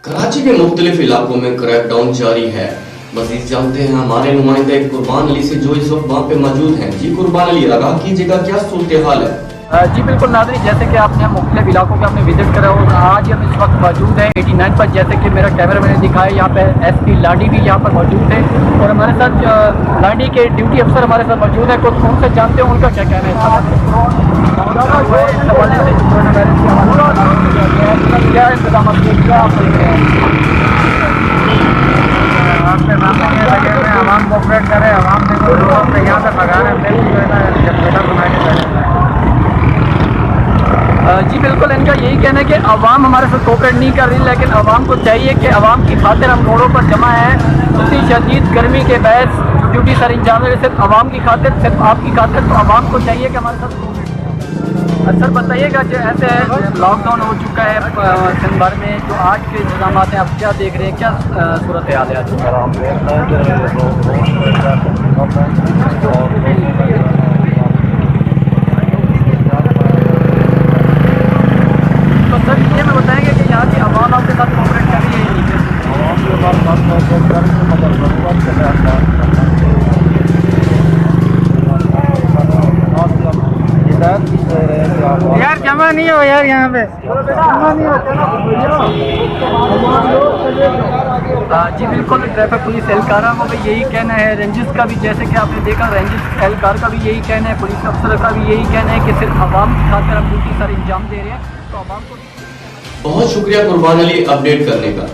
कराची के मुख्तलिफ इलाकों में क्रैकडाउन जारी है। मजीद जानते हैं हमारे नुमाइंदे कुर्बान अली से जो इस वक्त वहाँ पे मौजूद हैं। जी कुर्बान अली, आगाह कीजिएगा क्या सूरत हाल है? जी बिल्कुल नाज़रीन, जैसे कि आपने मुख्तलिफ इलाकों के आपने विजिट करा और आज हम इस वक्त मौजूद हैं 89 पर। जैसे कि मेरा कैमरा मैंने दिखाया, यहाँ पे SP लाडी भी यहाँ पर मौजूद है और हमारे साथ लाडी के ड्यूटी अफसर हमारे साथ मौजूद हैं। कुछ उनसे जानते हैं उनका क्या कहना है इस हवाले से। कोरोना वायरस के हवाले से क्या इंतजाम क्या आप देख रहे हैं? आपके सामने ये लगे हुए आवाम कोऑपरेट करे, आवाम देखो अपने यहाँ से भगा रहे हैं, जो है ना जब बेटा बना के बैठे हैं। जी बिल्कुल, इनका यही कहना है कि आवाम हमारे साथ कोऑपरेट नहीं कर रही, लेकिन आवाम को चाहिए कि आवाम की खातिर हम रोडों पर जमा हैं। उसी शदीद गर्मी के बायस ड्यूटी सर इंजाम है, सिर्फ आवाम की खातिर, सिर्फ आपकी खातिर, तो आवाम को चाहिए कि हमारे साथ कोऑपरेट करें। सर बताइएगा, जो ऐसे लॉकडाउन हो चुका है सिंध भर में, जो आज के इंतजाम हैं आप क्या देख रहे हैं, क्या सूरत हाल है? तो सर ये मैं बताएंगे कि यहाँ की आवाम आपके साथ कोऑपरेट कर रही है या नहीं? यार जमा नहीं हो यार, यहाँ पे जमा नहीं हो। जी बिल्कुल, ट्रैफिक पुलिस एहलकारा को भी यही कहना है, रेंजर्स का भी, जैसे कि आपने देखा रेंजर्स एहलकार का भी यही कहना है, पुलिस अफसर का भी यही कहना है कि सिर्फ आवाम की खातिर हम ड्यूटी सर इंजाम दे रहे हैं, तो आवाम को बहुत शुक्रिया कुर्बान अली अपडेट करने का।